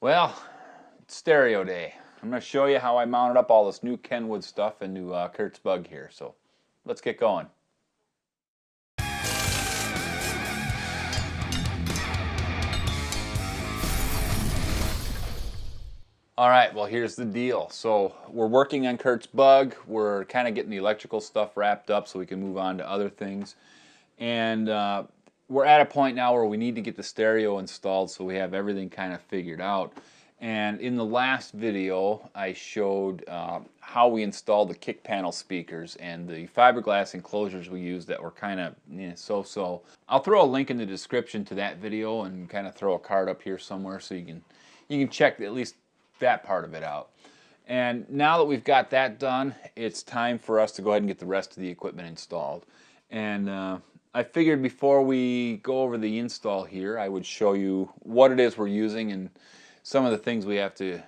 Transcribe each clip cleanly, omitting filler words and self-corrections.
Well, it's stereo day. I'm going to show you how I mounted up all this new Kenwood stuff into Curt's Bug here. So let's get going. All right, well, here's the deal. So we're working on Curt's Bug. We're kind of getting the electrical stuff wrapped up so we can move on to other things. And we're at a point now where we need to get the stereo installed so we have everything kind of figured out. And in the last video, I showed how we installed the kick panel speakers and the fiberglass enclosures we used that were kind of so-so. I'll throw a link in the description to that video and kind of throw a card up here somewhere so you can check at least that part of it out. And now that we've got that done, it's time for us to go ahead and get the rest of the equipment installed. And I figured before we go over the install here, I would show you what it is we're using and some of the things we have to,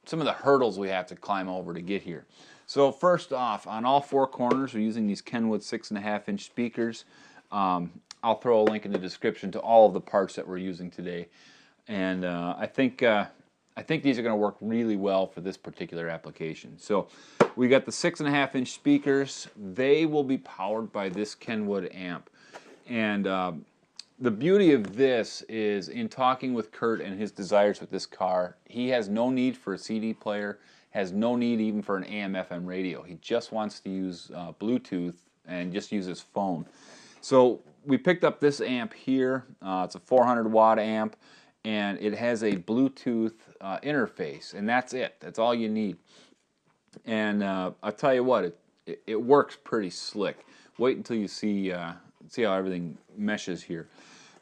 some of the hurdles we have to climb over to get here. So first off, on all four corners, we're using these Kenwood 6.5-inch speakers. I'll throw a link in the description to all of the parts that we're using today. And I think these are going to work really well for this particular application. So we got the 6.5-inch speakers. They will be powered by this Kenwood amp. And the beauty of this is, in talking with Curt and his desires with this car, he has no need for a CD player, has no need even for an AM/FM radio. He just wants to use Bluetooth and just use his phone. So we picked up this amp here. It's a 400-watt amp, and it has a Bluetooth interface, and that's it. That's all you need. And I'll tell you what, it works pretty slick. Wait until you see how everything meshes here.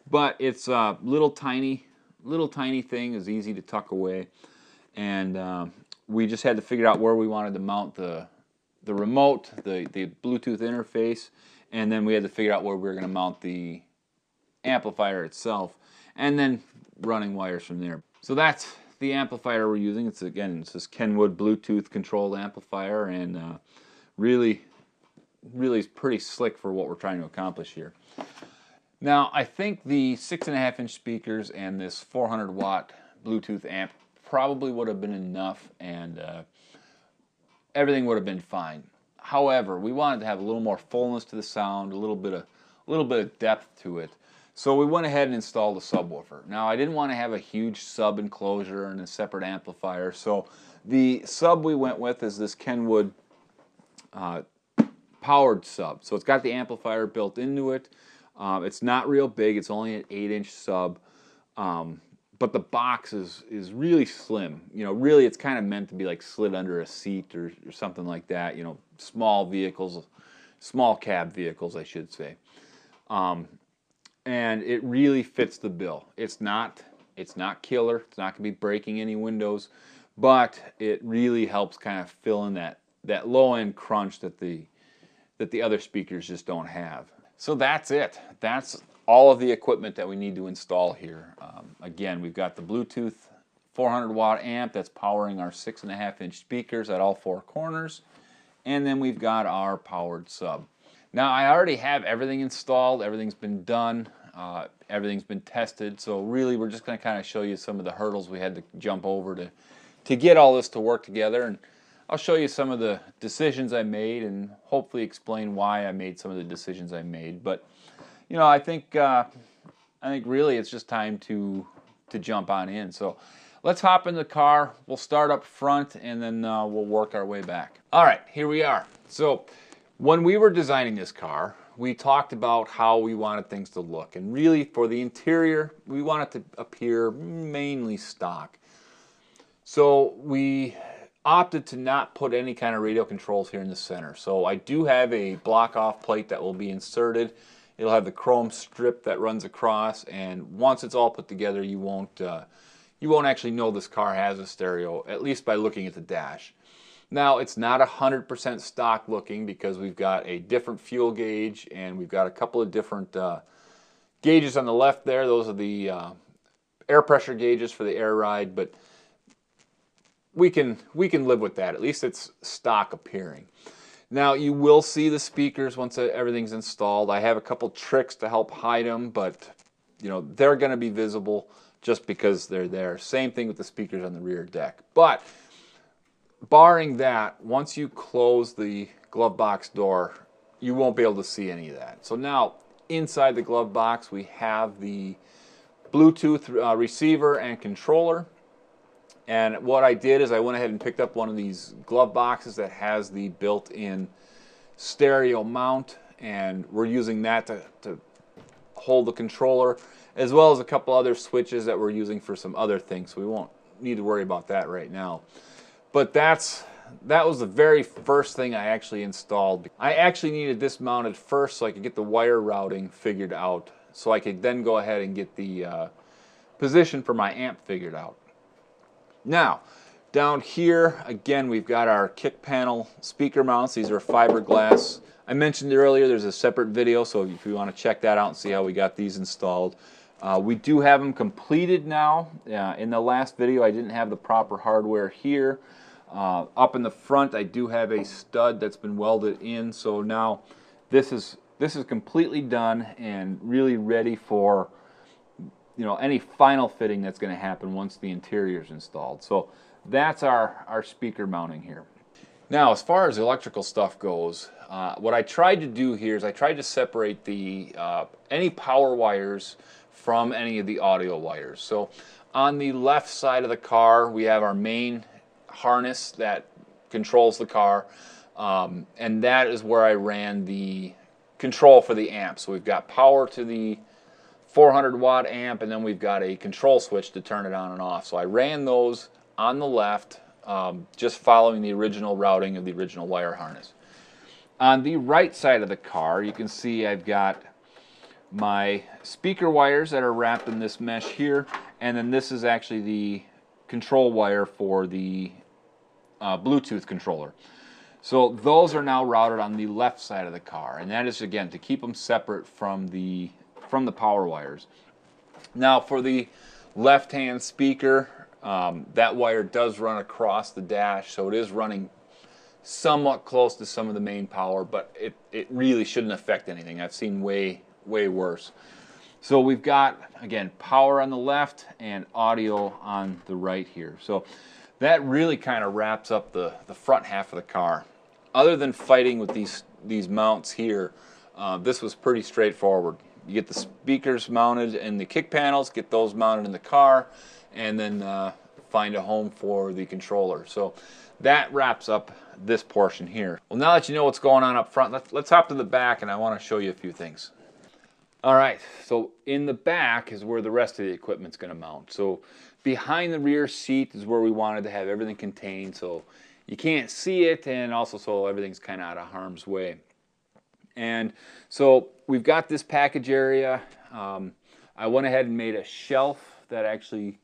But it's a little tiny thing, is easy to tuck away, and we just had to figure out where we wanted to mount the remote, the Bluetooth interface, and then we had to figure out where we were going to mount the amplifier itself, and then running wires from there. So that's the amplifier we're using. It's this Kenwood Bluetooth controlled amplifier, and really is pretty slick for what we're trying to accomplish here. Now, I think the 6.5-inch speakers and this 400-watt Bluetooth amp probably would have been enough, and everything would have been fine. However, we wanted to have a little more fullness to the sound, a little bit of depth to it. So we went ahead and installed a subwoofer. Now, I didn't want to have a huge sub enclosure and a separate amplifier, so the sub we went with is this Kenwood powered sub. So it's got the amplifier built into it. It's not real big. It's only an 8-inch sub, but the box is really slim. You know, really, it's kind of meant to be like slid under a seat or something like that. You know, small vehicles, small cab vehicles, I should say. And it really fits the bill. It's not killer. It's not going to be breaking any windows, but it really helps kind of fill in that low end crunch that the other speakers just don't have. So that's it. That's all of the equipment that we need to install here. Again, we've got the Bluetooth 400-watt amp that's powering our 6.5-inch speakers at all four corners, and then we've got our powered sub. Now, I already have everything installed. Everything's been done. Everything's been tested. So really, we're just going to kind of show you some of the hurdles we had to jump over to get all this to work together. And I'll show you some of the decisions I made and hopefully explain why I made some of the decisions I made. But, you know, I think really it's just time to jump on in. So let's hop in the car. We'll start up front, and then we'll work our way back. All right, here we are. So when we were designing this car, we talked about how we wanted things to look. And really, for the interior, we want it to appear mainly stock. So we opted to not put any kind of radio controls here in the center. So I do have a block off plate that will be inserted. It'll have the chrome strip that runs across, and once it's all put together, you won't actually know this car has a stereo, at least by looking at the dash. Now, it's not 100% stock looking because we've got a different fuel gauge, and we've got a couple of different gauges on the left there. Those are the air pressure gauges for the air ride, but we can live with that. At least it's stock appearing. Now, you will see the speakers once everything's installed. I have a couple tricks to help hide them, but you know, they're going to be visible just because they're there. Same thing with the speakers on the rear deck. But barring that, once you close the glove box door, you won't be able to see any of that. So now, inside the glove box, we have the Bluetooth receiver and controller. And what I did is I went ahead and picked up one of these glove boxes that has the built-in stereo mount, and we're using that to hold the controller, as well as a couple other switches that we're using for some other things, so we won't need to worry about that right now. But that was the very first thing I actually installed. I actually needed this mounted first so I could get the wire routing figured out, so I could then go ahead and get the position for my amp figured out. Now, down here, again, we've got our kick panel speaker mounts. These are fiberglass. I mentioned earlier there's a separate video, so if you want to check that out and see how we got these installed. We do have them completed now. In the last video, I didn't have the proper hardware here. Up in the front, I do have a stud that's been welded in, so now this is completely done and really ready for any final fitting that's going to happen once the interior is installed. So that's our speaker mounting here. Now, as far as electrical stuff goes, what I tried to do here is I tried to separate the any power wires from any of the audio wires. So on the left side of the car, we have our main harness that controls the car, and that is where I ran the control for the amp. So we've got power to the 400 watt amp, and then we've got a control switch to turn it on and off. So I ran those on the left, just following the original routing of the original wire harness. On the right side of the car, you can see I've got my speaker wires that are wrapped in this mesh here, and then this is actually the control wire for the Bluetooth controller. So those are now routed on the left side of the car, and that is, again, to keep them separate from the power wires. Now, for the left-hand speaker, that wire does run across the dash, so it is running somewhat close to some of the main power, but it really shouldn't affect anything. I've seen way worse. So we've got, again, power on the left and audio on the right here. So that really kind of wraps up the front half of the car. Other than fighting with these mounts here, this was pretty straightforward. You get the speakers mounted in the kick panels, get those mounted in the car, and then find a home for the controller. So that wraps up this portion here. Well, now that you know what's going on up front, let's hop to the back, and I want to show you a few things. All right, so in the back is where the rest of the equipment's going to mount. So behind the rear seat is where we wanted to have everything contained, so you can't see it, and also so everything's kind of out of harm's way. And so we've got this package area. I went ahead and made a shelf that actually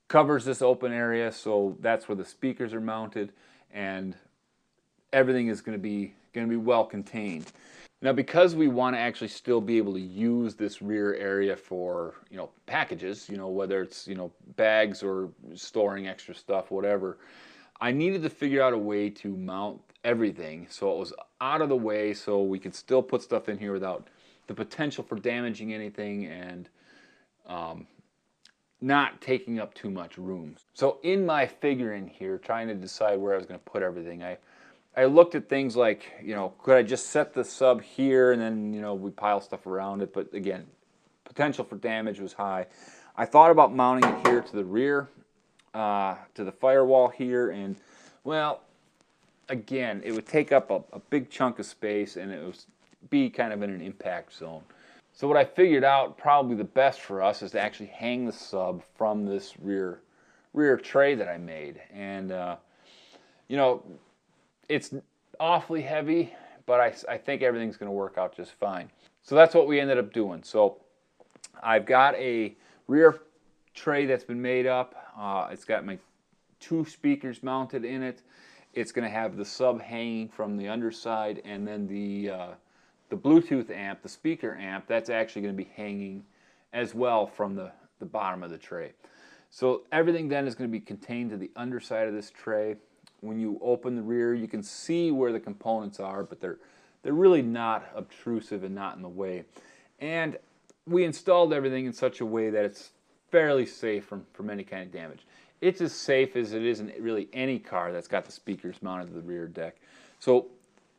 covers this open area, so that's where the speakers are mounted, and everything is going to be well contained. Now, because we want to actually still be able to use this rear area for packages, whether it's bags or storing extra stuff, whatever, I needed to figure out a way to mount everything so it was out of the way, so we could still put stuff in here without the potential for damaging anything and not taking up too much room. So in my figuring here, trying to decide where I was going to put everything, I looked at things like, could I just set the sub here and then, we pile stuff around it? But again, potential for damage was high. I thought about mounting it here to the rear, to the firewall here, and, well, again, it would take up a big chunk of space, and it would be kind of in an impact zone. So what I figured out, probably the best for us, is to actually hang the sub from this rear tray that I made. And, it's awfully heavy, but I think everything's going to work out just fine. So that's what we ended up doing. So I've got a rear tray that's been made up. It's got my 2 speakers mounted in it. It's going to have the sub hanging from the underside, and then the Bluetooth amp, the speaker amp, that's actually going to be hanging as well from the bottom of the tray. So everything then is going to be contained to the underside of this tray. When you open the rear, you can see where the components are, but they're really not obtrusive and not in the way. And we installed everything in such a way that it's fairly safe from any kind of damage. It's as safe as it is in really any car that's got the speakers mounted to the rear deck. So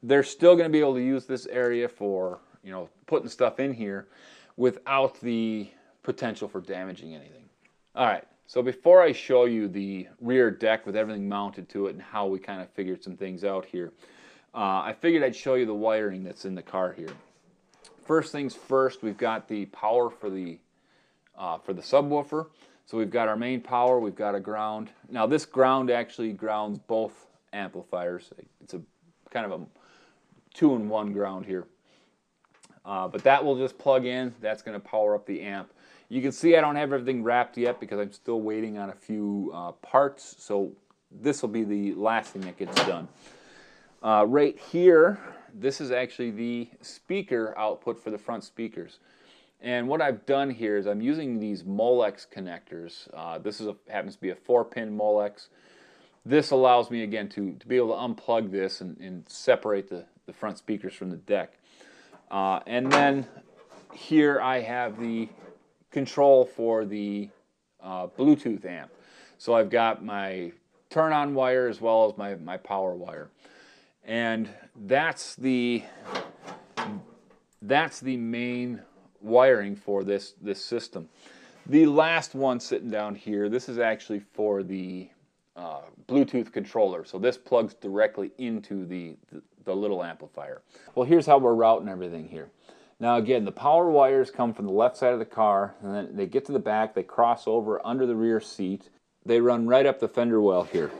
they're still going to be able to use this area for, you know, putting stuff in here without the potential for damaging anything. All right, so before I show you the rear deck with everything mounted to it and how we kind of figured some things out here, I figured I'd show you the wiring that's in the car here. First things first, we've got the power for the subwoofer. So we've got our main power, we've got a ground. Now this ground actually grounds both amplifiers. It's a kind of a 2-in-1 ground here. But that will just plug in. That's going to power up the amp. You can see I don't have everything wrapped yet because I'm still waiting on a few parts. So this will be the last thing that gets done. Right here, this is actually the speaker output for the front speakers. And what I've done here is I'm using these Molex connectors. This happens to be a 4-pin Molex. This allows me, again, to be able to unplug this and separate the front speakers from the deck. And then here I have the control for the Bluetooth amp. So I've got my turn-on wire as well as my power wire. And that's the main wiring for this system. The last one sitting down here, this is actually for the Bluetooth controller. So this plugs directly into the little amplifier. Well, here's how we're routing everything here. Now again, the power wires come from the left side of the car, and then they get to the back, they cross over under the rear seat, they run right up the fender well here.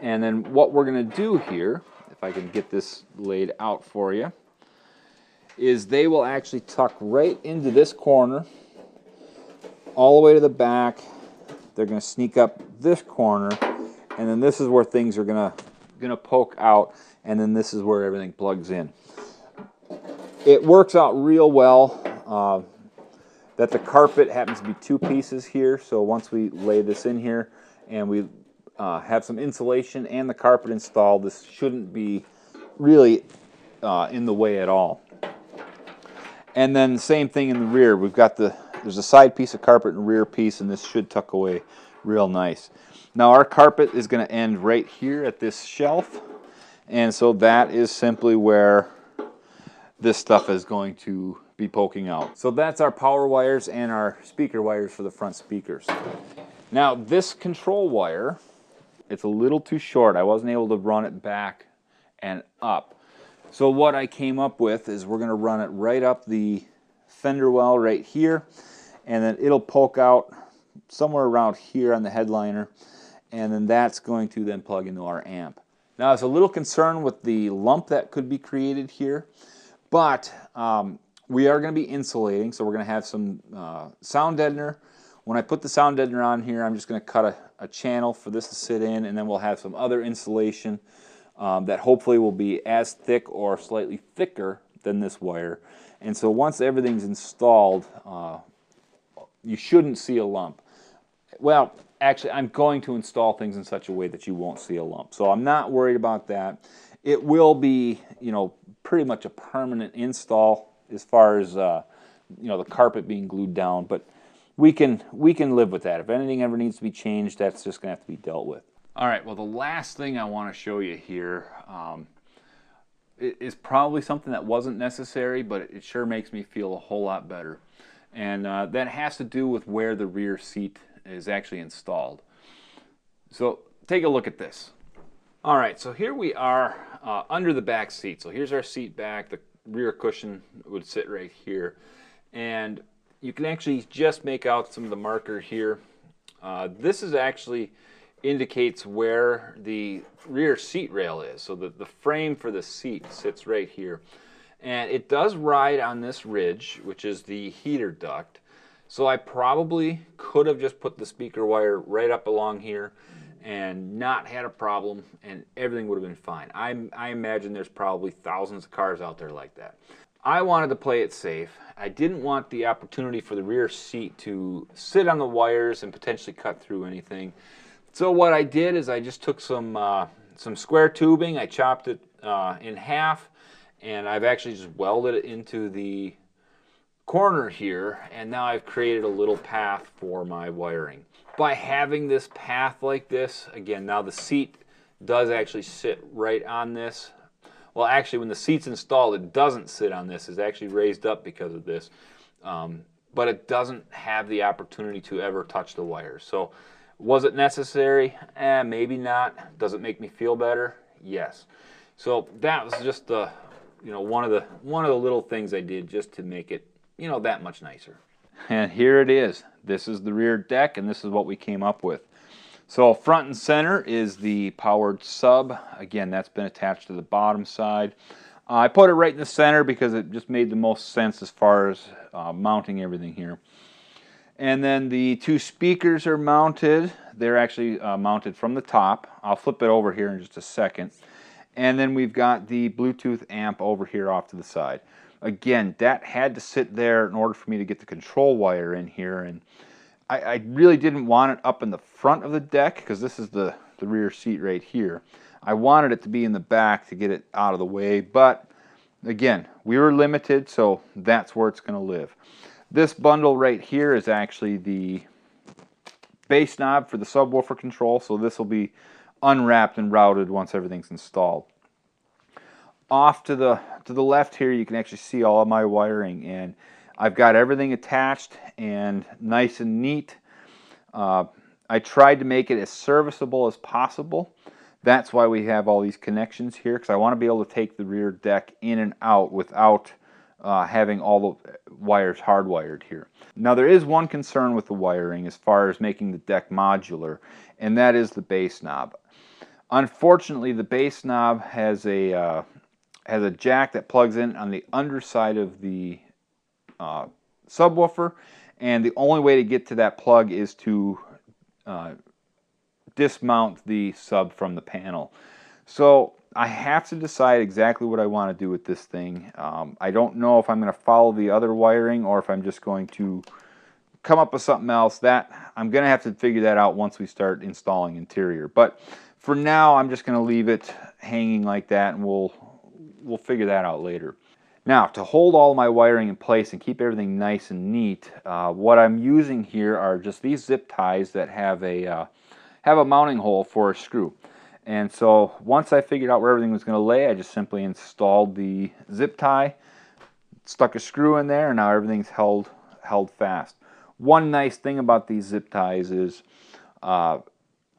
And then what we're going to do here, if I can get this laid out for you, is they will actually tuck right into this corner, all the way to the back. They're going to sneak up this corner, and then this is where things are going to poke out, and then this is where everything plugs in. It works out real well that the carpet happens to be 2 pieces here, so once we lay this in here and we have some insulation and the carpet installed, this shouldn't be really in the way at all. And then the same thing in the rear. We've got there's a side piece of carpet and a rear piece, and this should tuck away real nice. Now our carpet is going to end right here at this shelf, and so that is simply where this stuff is going to be poking out. So that's our power wires and our speaker wires for the front speakers. Now this control wire, it's a little too short. I wasn't able to run it back and up. So what I came up with is we're going to run it right up the fender well right here, and then it'll poke out somewhere around here on the headliner, and then that's going to then plug into our amp. Now I was a little concerned with the lump that could be created here, but we are going to be insulating, so we're going to have some sound deadener. When I put the sound deadener on here, I'm just going to cut a channel for this to sit in, and then we'll have some other insulation that hopefully will be as thick or slightly thicker than this wire. And so once everything's installed, you shouldn't see a lump. Well, actually, I'm going to install things in such a way that you won't see a lump. So I'm not worried about that. It will be, you know, pretty much a permanent install as far as, you know, the carpet being glued down. But we can live with that. If anything ever needs to be changed, that's just going to have to be dealt with. All right, well, the last thing I want to show you here is probably something that wasn't necessary, but it sure makes me feel a whole lot better. And that has to do with where the rear seat is actually installed. So take a look at this. All right, so here we are under the back seat. So here's our seat back. The rear cushion would sit right here. And you can actually just make out some of the marker here. This is actually indicates where the rear seat rail is. So the frame for the seat sits right here. And it does ride on this ridge, which is the heater duct. So I probably could have just put the speaker wire right up along here and not had a problem, and everything would have been fine. I imagine there's probably thousands of cars out there like that. I wanted to play it safe. I didn't want the opportunity for the rear seat to sit on the wires and potentially cut through anything. So what I did is I just took some square tubing, I chopped it in half, and I've actually just welded it into the corner here, and now I've created a little path for my wiring. By having this path like this, again, now the seat does actually sit right on this. Well, actually, when the seat's installed, it doesn't sit on this. It's actually raised up because of this. But it doesn't have the opportunity to ever touch the wires. So, was it necessary? Maybe not. Does it make me feel better? Yes. So that was just the, one of the little things I did just to make it, that much nicer. And here it is. This is the rear deck, and this is what we came up with. So front and center is the powered sub. Again, that's been attached to the bottom side. I put it right in the center because it just made the most sense as far as mounting everything here. And then the two speakers are mounted. They're actually mounted from the top. I'll flip it over here in just a second. And then we've got the Bluetooth amp over here off to the side. Again, that had to sit there in order for me to get the control wire in here. And I really didn't want it up in the front of the deck because this is the rear seat right here. I wanted it to be in the back to get it out of the way. But again, we were limited, so that's where it's going to live. This bundle right here is actually the bass knob for the subwoofer control, so this will be unwrapped and routed once everything's installed. Off to the left here, you can actually see all of my wiring, and I've got everything attached and nice and neat. I tried to make it as serviceable as possible. That's why we have all these connections here, because I want to be able to take the rear deck in and out without having all the wires hardwired here. Now there is one concern with the wiring as far as making the deck modular, and that is the bass knob. Unfortunately, the bass knob has a jack that plugs in on the underside of the subwoofer, and the only way to get to that plug is to dismount the sub from the panel. So I have to decide exactly what I want to do with this thing. I don't know if I'm going to follow the other wiring or if I'm just going to come up with something else. That I'm going to have to figure that out once we start installing interior. But for now, I'm just going to leave it hanging like that, and we'll figure that out later. Now, to hold all my wiring in place and keep everything nice and neat, what I'm using here are just these zip ties that have a mounting hole for a screw. And so once I figured out where everything was going to lay, I just simply installed the zip tie, stuck a screw in there, and now everything's held fast. One nice thing about these zip ties is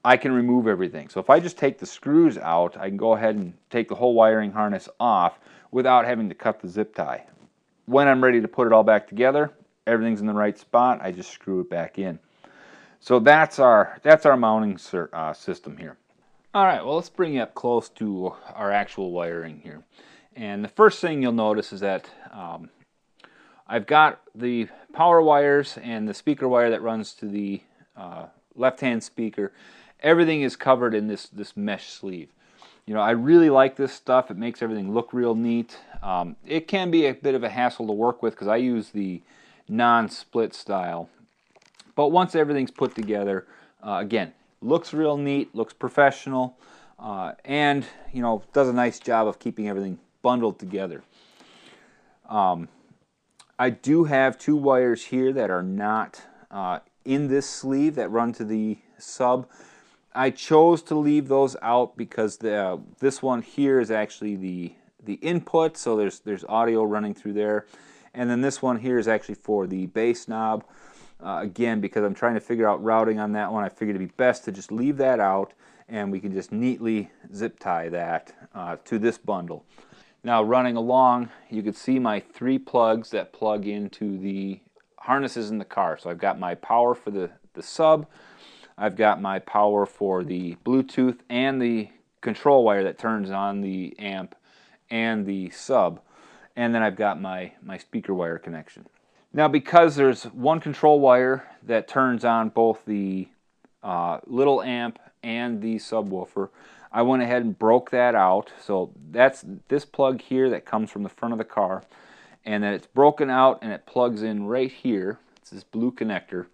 I can remove everything. So if I just take the screws out, I can go ahead and take the whole wiring harness off without having to cut the zip tie. When I'm ready to put it all back together, everything's in the right spot, I just screw it back in. So that's our mounting system here. All right, well, let's bring you up close to our actual wiring here. And the first thing you'll notice is that I've got the power wires and the speaker wire that runs to the left-hand speaker. Everything is covered in this mesh sleeve. I really like this stuff. It makes everything look real neat. It can be a bit of a hassle to work with because I use the non-split style. But once everything's put together, again, looks real neat, looks professional, and does a nice job of keeping everything bundled together. I do have two wires here that are not in this sleeve that run to the sub. I chose to leave those out because this one here is actually the input, so there's audio running through there, and then this one here is actually for the bass knob. Again, because I'm trying to figure out routing on that one, I figured it'd be best to just leave that out, and we can just neatly zip tie that to this bundle. Now, running along, you can see my 3 plugs that plug into the harnesses in the car. So I've got my power for the sub, I've got my power for the Bluetooth, and the control wire that turns on the amp and the sub, and then I've got my speaker wire connection. Now, because there's one control wire that turns on both the little amp and the subwoofer, I went ahead and broke that out. So that's this plug here that comes from the front of the car, and then it's broken out and it plugs in right here. It's this blue connector,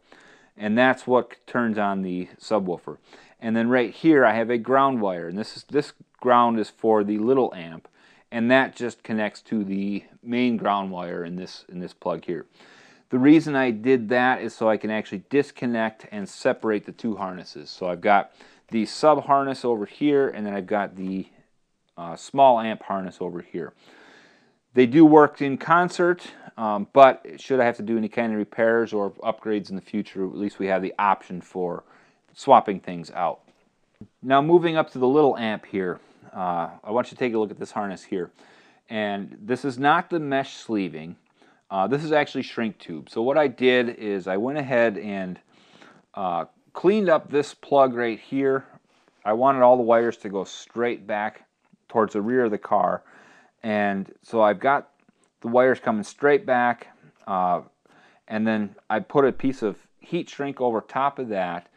and that's what turns on the subwoofer. And then right here I have a ground wire, and this ground is for the little amp, and that just connects to the main ground wire in this plug here. The reason I did that is so I can actually disconnect and separate the two harnesses. So I've got the sub harness over here, and then I've got the small amp harness over here. They do work in concert, but should I have to do any kind of repairs or upgrades in the future, at least we have the option for swapping things out. Now moving up to the little amp here, I want you to take a look at this harness here. And this is not the mesh sleeving. This is actually shrink tube. So what I did is I went ahead and cleaned up this plug right here. I wanted all the wires to go straight back towards the rear of the car. And so I've got the wires coming straight back. And then I put a piece of heat shrink over top of that.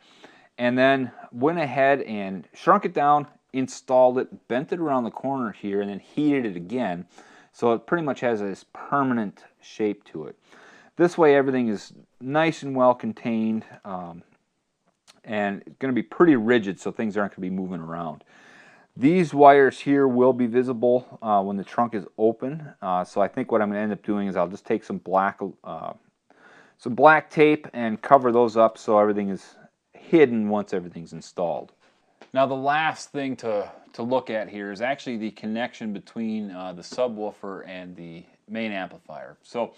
And then went ahead and shrunk it down, installed it, bent it around the corner here, and then heated it again. So it pretty much has this permanent shape to it. This way everything is nice and well contained, and it's going to be pretty rigid so things aren't going to be moving around. These wires here will be visible when the trunk is open. So I think what I'm going to end up doing is I'll just take some black tape and cover those up so everything is hidden once everything's installed. Now the last thing to look at here is actually the connection between the subwoofer and the main amplifier. So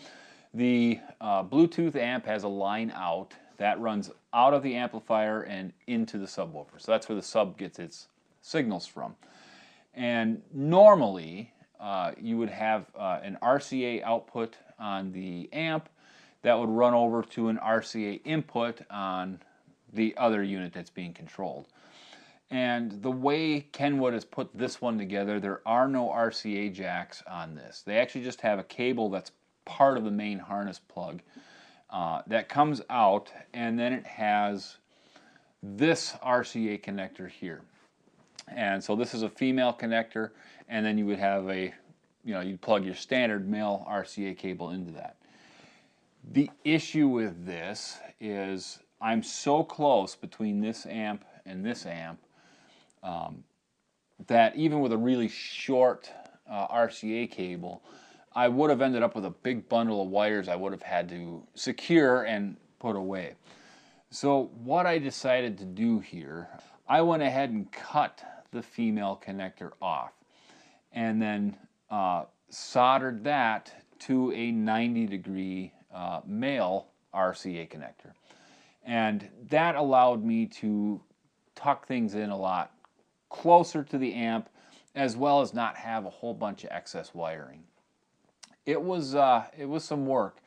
the Bluetooth amp has a line out that runs out of the amplifier and into the subwoofer. So that's where the sub gets its signals from. And normally you would have an RCA output on the amp that would run over to an RCA input on the other unit that's being controlled. And the way Kenwood has put this one together, there are no RCA jacks on this. They actually just have a cable that's part of the main harness plug that comes out, and then it has this RCA connector here. And so this is a female connector, and then you would have you'd plug your standard male RCA cable into that. The issue with this is I'm so close between this amp and this amp that even with a really short RCA cable, I would have ended up with a big bundle of wires I would have had to secure and put away. So what I decided to do here, I went ahead and cut the female connector off and then soldered that to a 90-degree male RCA connector. And that allowed me to tuck things in a lot closer to the amp, as well as not have a whole bunch of excess wiring. It was some work.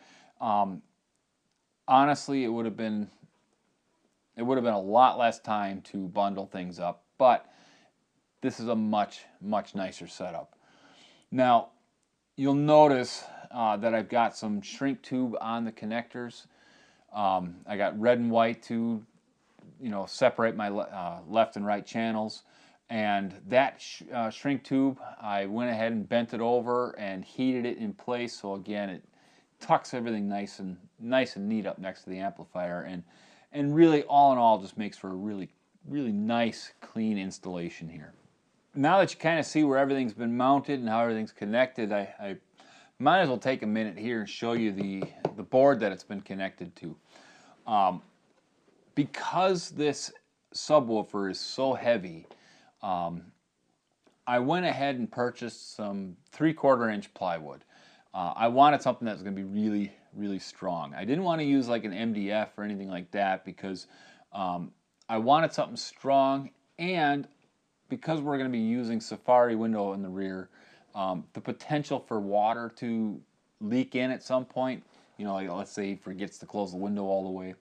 Honestly, it would have been a lot less time to bundle things up, but this is a much nicer setup. Now, you'll notice that I've got some shrink tube on the connectors. I got red and white to separate my left and right channels, and that shrink tube, I went ahead and bent it over and heated it in place, so again it tucks everything nice and neat up next to the amplifier, and really all in all just makes for a really nice clean installation here. Now that you kind of see where everything's been mounted and how everything's connected, I might as well take a minute here and show you the board that it's been connected to. Because this subwoofer is so heavy, I went ahead and purchased some 3/4 inch plywood. I wanted something that was going to be really strong. I didn't want to use like an MDF or anything like that because I wanted something strong, and because we're going to be using Safari window in the rear, the potential for water to leak in at some point, like let's say he forgets to close the window all the way,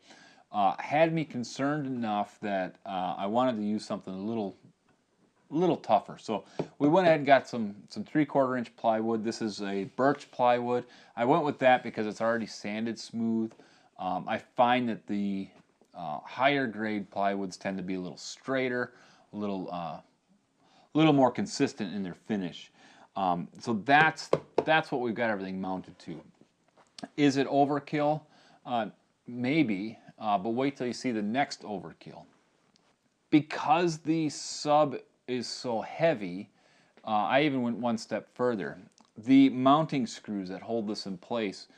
had me concerned enough that I wanted to use something a little tougher. So we went ahead and got some 3/4 inch plywood. This is a birch plywood. I went with that because it's already sanded smooth. I find that the higher grade plywoods tend to be a little straighter, a little more consistent in their finish. So that's what we've got everything mounted to. Is it overkill? Maybe, but wait till you see the next overkill. Because the sub is so heavy, I even went one step further. The mounting screws that hold this in place,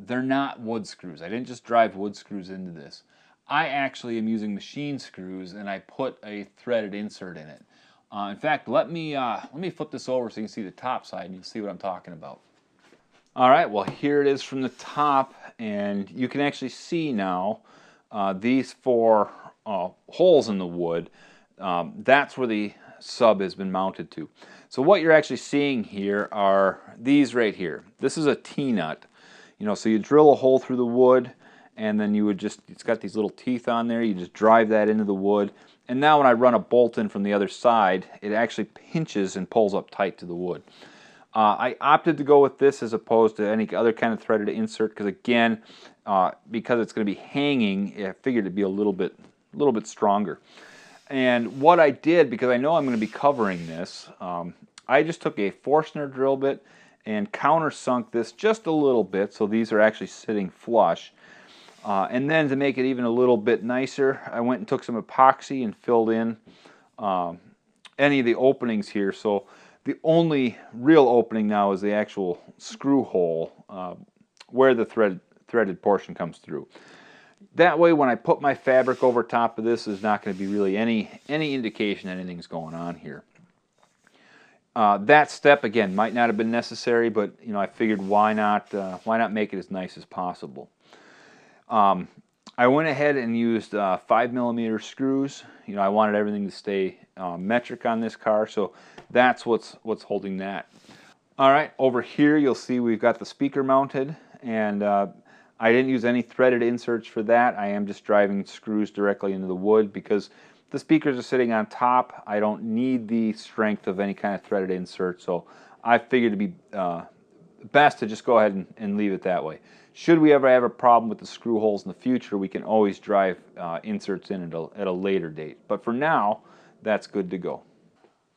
they're not wood screws. I didn't just drive wood screws into this. I actually am using machine screws, and I put a threaded insert in it. In fact, let me flip this over so you can see the top side, and you'll see what I'm talking about. All right, well, here it is from the top, and you can actually see now these four holes in the wood. That's where the sub has been mounted to. So what you're actually seeing here are these right here. This is a T-nut. So you drill a hole through the wood, and then you would just, it's got these little teeth on there, you just drive that into the wood, and now when I run a bolt in from the other side, it actually pinches and pulls up tight to the wood. I opted to go with this as opposed to any other kind of threaded insert because, again, because it's going to be hanging, I figured it'd be a little bit stronger. And what I did, because I know I'm going to be covering this, I just took a Forstner drill bit and countersunk this just a little bit, so these are actually sitting flush. And then to make it even a little bit nicer, I went and took some epoxy and filled in any of the openings here. So the only real opening now is the actual screw hole where the threaded portion comes through. That way, when I put my fabric over top of this, there's not going to be really any indication that anything's going on here. That step, again, might not have been necessary, but I figured why not make it as nice as possible. I went ahead and used 5mm screws. I wanted everything to stay metric on this car, so that's what's holding that. All right, over here you'll see we've got the speaker mounted, and I didn't use any threaded inserts for that. I am just driving screws directly into the wood because the speakers are sitting on top. I don't need the strength of any kind of threaded insert, so I figured it'd be best to just go ahead and leave it that way. Should we ever have a problem with the screw holes in the future, we can always drive inserts in at a later date. But for now, that's good to go.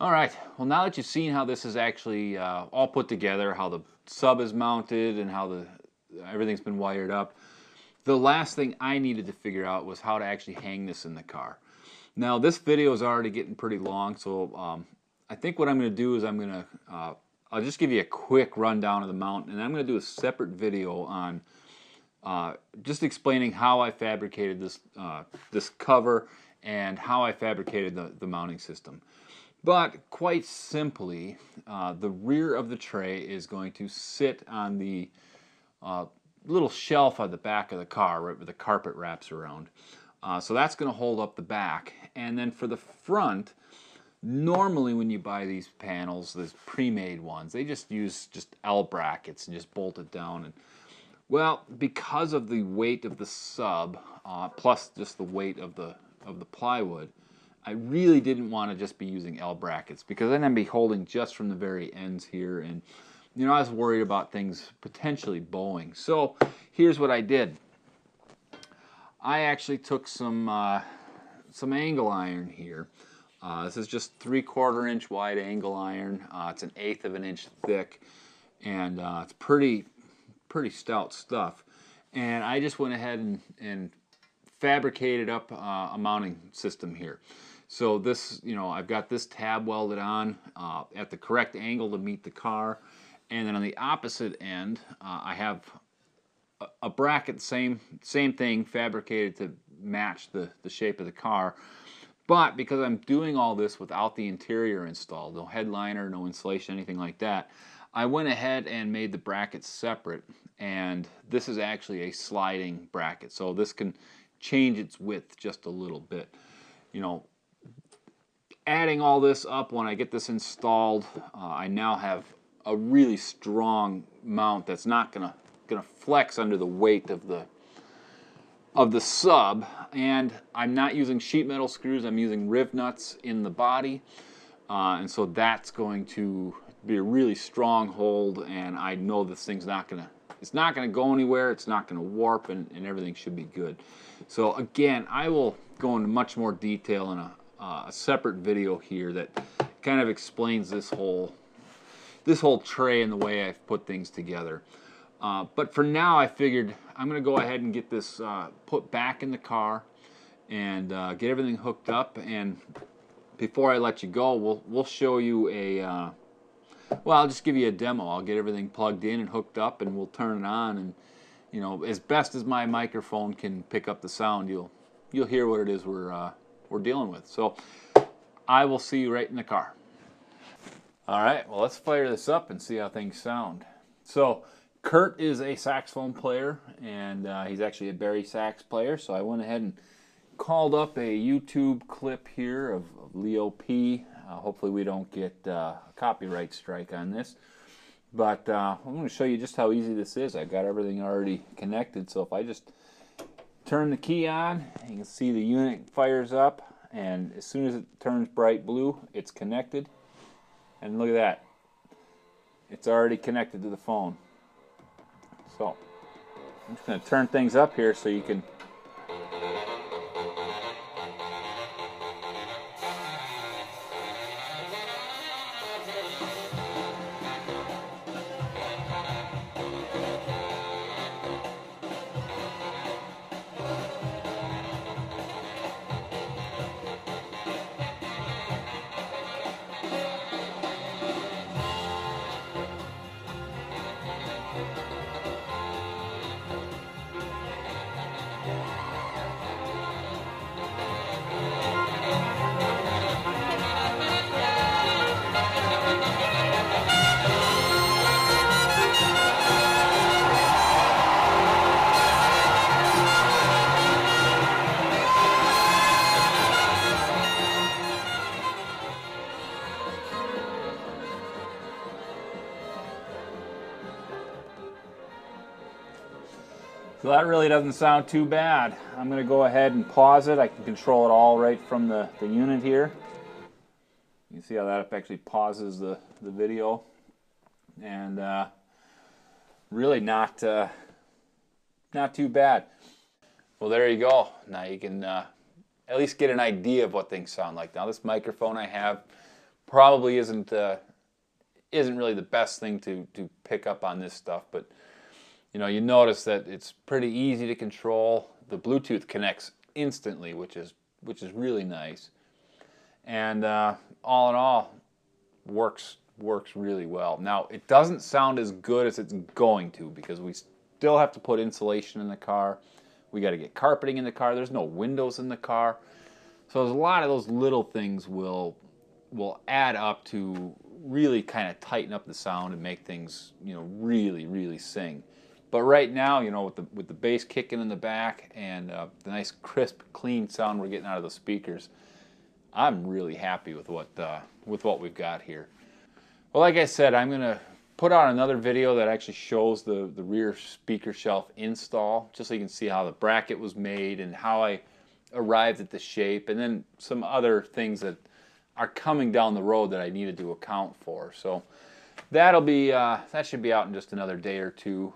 All right, well, now that you've seen how this is actually all put together, how the sub is mounted and how everything's been wired up, the last thing I needed to figure out was how to actually hang this in the car. Now, this video is already getting pretty long, so I think what I'm going to do is I'll just give you a quick rundown of the mount, and I'm going to do a separate video on just explaining how I fabricated this cover and how I fabricated the mounting system. But quite simply, the rear of the tray is going to sit on the little shelf on the back of the car, right where the carpet wraps around. So that's going to hold up the back. And then for the front, normally when you buy these panels, these pre-made ones, they just use L brackets and just bolt it down. And well, because of the weight of the sub, plus just the weight of the plywood, I really didn't want to just be using L brackets because then I'd be holding just from the very ends here, and I was worried about things potentially bowing. So here's what I did. I actually took some angle iron here. This is just 3/4 inch wide angle iron. It's 1/8 of an inch thick, and it's pretty stout stuff. And I just went ahead and fabricated up a mounting system here. So this, I've got this tab welded on at the correct angle to meet the car, and then on the opposite end, I have a bracket, same thing, fabricated to match the shape of the car. But because I'm doing all this without the interior installed, no headliner, no insulation, anything like that, I went ahead and made the brackets separate, and this is actually a sliding bracket, so this can change its width just a little bit. Adding all this up, when I get this installed, I now have a really strong mount that's not gonna flex under the weight of the sub, and I'm not using sheet metal screws. I'm using riv nuts in the body, and so that's going to be a really strong hold, and I know this thing's not gonna go anywhere. It's not gonna warp, and everything should be good. So again, I will go into much more detail in a separate video here that kind of explains this whole tray and the way I've put things together. But for now, I figured I'm going to go ahead and get this put back in the car and get everything hooked up and before I let you go, we'll show you a, well, I'll just give you a demo. I'll get everything plugged in and hooked up, and we'll turn it on, and you know, as best as my microphone can pick up the sound, you'll hear what it is we're dealing with. So I will see you right in the car. All right, well, let's fire this up and see how things sound. So Curt is a saxophone player, and he's actually a bari sax player, so I went ahead and called up a YouTube clip here of Leo P. Hopefully we don't get a copyright strike on this. But I'm going to show you just how easy this is. I've got everything already connected, so if I just turn the key on, you can see the unit fires up, and as soon as it turns bright blue, it's connected. And look at that. It's already connected to the phone. So I'm just going to turn things up here so you can... So that really doesn't sound too bad. I'm going to go ahead and pause it. I can control it all right from the unit here. You can see how that actually pauses the video. And really not too bad. Well, there you go. Now you can at least get an idea of what things sound like. Now this microphone I have probably isn't really the best thing to pick up on this stuff, but you know, you notice that it's pretty easy to control. The Bluetooth connects instantly, which is really nice. And all in all, works really well. Now, it doesn't sound as good as it's going to because we still have to put insulation in the car. We got to get carpeting in the car. There's no windows in the car. So there's a lot of those little things will add up to really kind of tighten up the sound and make things, you know, really sing. But right now, you know, with the bass kicking in the back and the nice crisp, clean sound we're getting out of the speakers, I'm really happy with what we've got here. Well, like I said, I'm going to put out another video that actually shows the rear speaker shelf install, just so you can see how the bracket was made and how I arrived at the shape, and then some other things that are coming down the road that I needed to account for. So that'll be that should be out in just another day or two.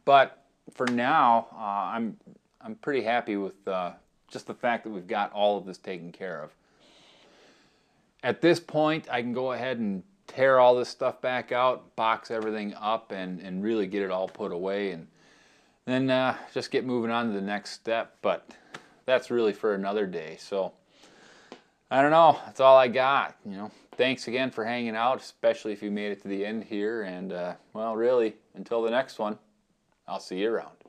But for now, I'm pretty happy with just the fact that we've got all of this taken care of. At this point, I can go ahead and tear all this stuff back out, box everything up, and really get it all put away, and then just get moving on to the next step. But that's really for another day. So I don't know. That's all I got. You know, thanks again for hanging out, especially if you made it to the end here. And well, really, until the next one, I'll see you around.